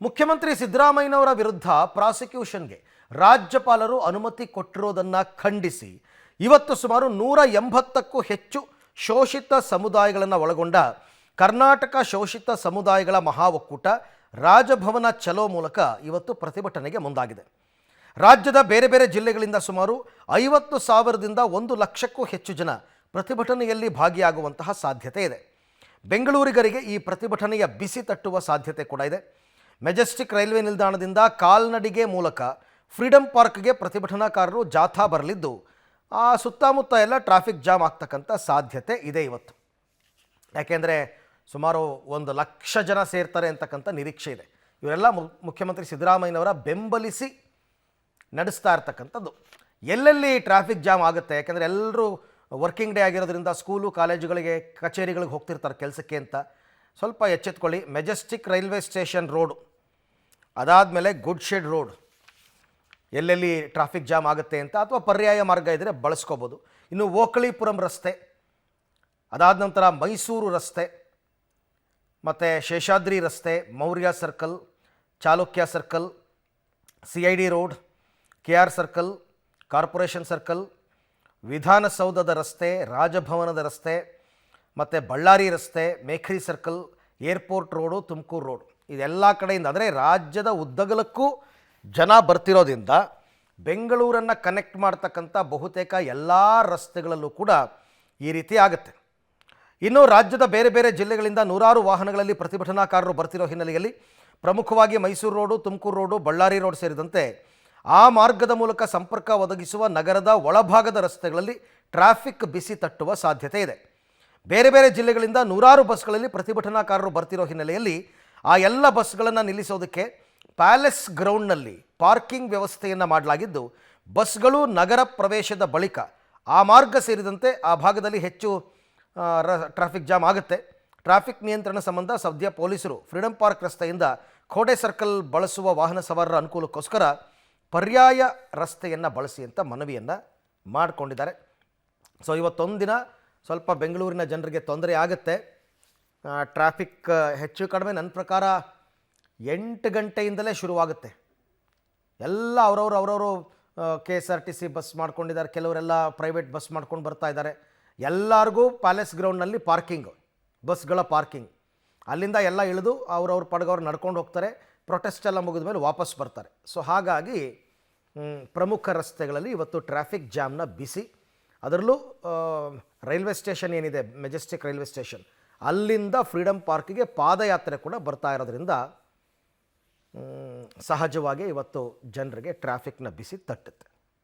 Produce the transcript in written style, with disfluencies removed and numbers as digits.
ಮುಖ್ಯಮಂತ್ರಿ ಸಿದ್ದರಾಮಯ್ಯನವರ ವಿರುದ್ಧ ಪ್ರಾಸಿಕ್ಯೂಷನ್ಗೆ ರಾಜ್ಯಪಾಲರು ಅನುಮತಿ ಕೊಟ್ಟಿರೋದನ್ನು ಖಂಡಿಸಿ ಇವತ್ತು ಸುಮಾರು 180ಕ್ಕೂ ಹೆಚ್ಚು ಶೋಷಿತ ಸಮುದಾಯಗಳನ್ನು ಒಳಗೊಂಡ ಕರ್ನಾಟಕ ಶೋಷಿತ ಸಮುದಾಯಗಳ ಮಹಾ ಒಕ್ಕೂಟ ರಾಜಭವನ ಚಲೋ ಮೂಲಕ ಇವತ್ತು ಪ್ರತಿಭಟನೆಗೆ ಮುಂದಾಗಿದೆ. ರಾಜ್ಯದ ಬೇರೆ ಬೇರೆ ಜಿಲ್ಲೆಗಳಿಂದ ಸುಮಾರು 50,000ದಿಂದ 1 ಲಕ್ಷಕ್ಕೂ ಹೆಚ್ಚು ಜನ ಪ್ರತಿಭಟನೆಯಲ್ಲಿ ಭಾಗಿಯಾಗುವಂತಹ ಸಾಧ್ಯತೆ ಇದೆ. ಬೆಂಗಳೂರಿಗರಿಗೆ ಈ ಪ್ರತಿಭಟನೆಯ ಬಿಸಿ ತಟ್ಟುವ ಸಾಧ್ಯತೆ ಕೂಡ ಇದೆ. ಮೆಜೆಸ್ಟಿಕ್ ರೈಲ್ವೆ ನಿಲ್ದಾಣದಿಂದ ಕಾಲ್ನಡಿಗೆ ಮೂಲಕ ಫ್ರೀಡಂ ಪಾರ್ಕ್ಗೆ ಪ್ರತಿಭಟನಾಕಾರರು ಜಾಥಾ ಬರಲಿದ್ದು ಆ ಸುತ್ತಮುತ್ತ ಎಲ್ಲ ಟ್ರಾಫಿಕ್ ಜಾಮ್ ಆಗ್ತಕ್ಕಂಥ ಸಾಧ್ಯತೆ ಇದೆ ಇವತ್ತು. ಯಾಕೆಂದರೆ ಸುಮಾರು 1 ಲಕ್ಷ ಜನ ಸೇರ್ತಾರೆ ಅಂತಕ್ಕಂಥ ನಿರೀಕ್ಷೆ ಇದೆ. ಇವರೆಲ್ಲ ಮುಖ್ಯಮಂತ್ರಿ ಸಿದ್ದರಾಮಯ್ಯನವರ ಬೆಂಬಲಿಸಿ ನಡೆಸ್ತಾ ಇರ್ತಕ್ಕಂಥದ್ದು. ಎಲ್ಲೆಲ್ಲಿ ಟ್ರಾಫಿಕ್ ಜಾಮ್ ಆಗುತ್ತೆ, ಯಾಕೆಂದರೆ ಎಲ್ಲರೂ ವರ್ಕಿಂಗ್ ಡೇ ಆಗಿರೋದ್ರಿಂದ ಸ್ಕೂಲು ಕಾಲೇಜುಗಳಿಗೆ ಕಚೇರಿಗಳಿಗೆ ಹೋಗ್ತಿರ್ತಾರೆ ಕೆಲಸಕ್ಕೆ ಅಂತ. ಸ್ವಲ್ಪ ಎಚ್ಚೆತ್ಕೊಳ್ಳಿ. ಮೆಜೆಸ್ಟಿಕ್ ರೈಲ್ವೆ ಸ್ಟೇಷನ್ ರೋಡು, ಅದಾದಮೇಲೆ ಗುಡ್ ಶೆಡ್ ರೋಡ್ ಎಲ್ಲೆಲ್ಲಿ ಟ್ರಾಫಿಕ್ ಜಾಮ್ ಆಗುತ್ತೆ ಅಂತ, ಅಥವಾ ಪರ್ಯಾಯ ಮಾರ್ಗ ಇದ್ದರೆ ಬಳಸ್ಕೋಬೋದು. ಇನ್ನು ಓಕಳಿಪುರಂ ರಸ್ತೆ, ಅದಾದ ನಂತರ ಮೈಸೂರು ರಸ್ತೆ, ಮತ್ತು ಶೇಷಾದ್ರಿ ರಸ್ತೆ, Maurya circle, Chalukya circle, CID road, KR circle, corporation circle, ವಿಧಾನಸೌಧದ ರಸ್ತೆ, ರಾಜಭವನದ ರಸ್ತೆ, ಮತ್ತು ಬಳ್ಳಾರಿ ರಸ್ತೆ, Mekhri circle, airport road, Tumakuru road, ಇದೆಲ್ಲ ಕಡೆಯಿಂದ ಅಂದರೆ ರಾಜ್ಯದ ಉದ್ದಗಲಕ್ಕೂ ಜನ ಬರ್ತಿರೋದ್ರಿಂದ ಬೆಂಗಳೂರನ್ನು ಕನೆಕ್ಟ್ ಮಾಡ್ತಕ್ಕಂಥ ಬಹುತೇಕ ಎಲ್ಲ ರಸ್ತೆಗಳಲ್ಲೂ ಕೂಡ ಈ ರೀತಿ ಆಗುತ್ತೆ. ಇನ್ನು ರಾಜ್ಯದ ಬೇರೆ ಬೇರೆ ಜಿಲ್ಲೆಗಳಿಂದ ನೂರಾರು ವಾಹನಗಳಲ್ಲಿ ಪ್ರತಿಭಟನಾಕಾರರು ಬರ್ತಿರೋ ಹಿನ್ನೆಲೆಯಲ್ಲಿ ಪ್ರಮುಖವಾಗಿ Mysuru road, Tumakuru road, Ballari road ಸೇರಿದಂತೆ ಆ ಮಾರ್ಗದ ಮೂಲಕ ಸಂಪರ್ಕ ಒದಗಿಸುವ ನಗರದ ಒಳಭಾಗದ ರಸ್ತೆಗಳಲ್ಲಿ ಟ್ರಾಫಿಕ್ ಬಿಸಿ ತಟ್ಟುವ ಸಾಧ್ಯತೆ ಇದೆ. ಬೇರೆ ಬೇರೆ ಜಿಲ್ಲೆಗಳಿಂದ ನೂರಾರು ಬಸ್ಗಳಲ್ಲಿ ಪ್ರತಿಭಟನಾಕಾರರು ಬರ್ತಿರೋ ಹಿನ್ನೆಲೆಯಲ್ಲಿ ಆ ಎಲ್ಲ ಬಸ್ಗಳನ್ನು ನಿಲ್ಲಿಸೋದಕ್ಕೆ ಪ್ಯಾಲೇಸ್ ಗ್ರೌಂಡ್ನಲ್ಲಿ ಪಾರ್ಕಿಂಗ್ ವ್ಯವಸ್ಥೆಯನ್ನು ಮಾಡಲಾಗಿದ್ದು, ಬಸ್ಗಳು ನಗರ ಪ್ರವೇಶದ ಬಳಿಕ ಆ ಮಾರ್ಗ ಸೇರಿದಂತೆ ಆ ಭಾಗದಲ್ಲಿ ಹೆಚ್ಚು ಟ್ರಾಫಿಕ್ ಜಾಮ್ ಆಗುತ್ತೆ. ಟ್ರಾಫಿಕ್ ನಿಯಂತ್ರಣ ಸಂಬಂಧ ಸದ್ಯ ಪೊಲೀಸರು ಫ್ರೀಡಂ ಪಾರ್ಕ್ ರಸ್ತೆಯಿಂದ ಖೋಡೆ ಸರ್ಕಲ್ ಬಳಸುವ ವಾಹನ ಸವಾರರ ಅನುಕೂಲಕ್ಕೋಸ್ಕರ ಪರ್ಯಾಯ ರಸ್ತೆಯನ್ನು ಬಳಸಿ ಅಂತ ಮನವಿಯನ್ನು ಮಾಡಿಕೊಂಡಿದ್ದಾರೆ. ಸೊ ಇವತ್ತೊಂದು ದಿನ ಸ್ವಲ್ಪ ಬೆಂಗಳೂರಿನ ಜನರಿಗೆ ತೊಂದರೆ ಆಗುತ್ತೆ. ಟ್ರಾಫಿಕ್ ಹೆಚ್ಚು ಕಡಿಮೆ ನನ್ನ ಪ್ರಕಾರ 8 ಗಂಟೆಯಿಂದಲೇ ಶುರುವಾಗುತ್ತೆ. ಎಲ್ಲ ಅವರವರು KSRTC ಬಸ್ ಮಾಡ್ಕೊಂಡಿದ್ದಾರೆ, ಕೆಲವರೆಲ್ಲ ಪ್ರೈವೇಟ್ ಬಸ್ ಮಾಡ್ಕೊಂಡು ಬರ್ತಾ ಇದ್ದಾರೆ. ಎಲ್ಲರಿಗೂ ಪ್ಯಾಲೇಸ್ ಗ್ರೌಂಡ್ನಲ್ಲಿ ಪಾರ್ಕಿಂಗು, ಬಸ್ಗಳ ಪಾರ್ಕಿಂಗ್. ಅಲ್ಲಿಂದ ಎಲ್ಲ ಇಳಿದು ಅವ್ರವ್ರ ಪಡಗವ್ರು ನಡ್ಕೊಂಡು ಹೋಗ್ತಾರೆ. ಪ್ರೊಟೆಸ್ಟ್ ಎಲ್ಲ ಮುಗಿದ ಮೇಲೆ ವಾಪಸ್ ಬರ್ತಾರೆ. ಸೊ ಹಾಗಾಗಿ ಪ್ರಮುಖ ರಸ್ತೆಗಳಲ್ಲಿ ಇವತ್ತು ಟ್ರಾಫಿಕ್ ಜಾಮ್ನ ಬಿಸಿ. ಅದರಲ್ಲೂ ರೈಲ್ವೆ ಸ್ಟೇಷನ್ ಏನಿದೆ, ಮೆಜೆಸ್ಟಿಕ್ ರೈಲ್ವೆ ಸ್ಟೇಷನ್, ಅಲ್ಲಿಂದ ಫ್ರೀಡಂ ಪಾರ್ಕಿಗೆ ಪಾದಯಾತ್ರೆ ಕೂಡ ಬರ್ತಾ ಇರೋದ್ರಿಂದ ಸಹಜವಾಗಿ ಇವತ್ತು ಜನರಿಗೆ ಟ್ರಾಫಿಕ್ನ ಬಿಸಿ ತಟ್ಟುತ್ತೆ.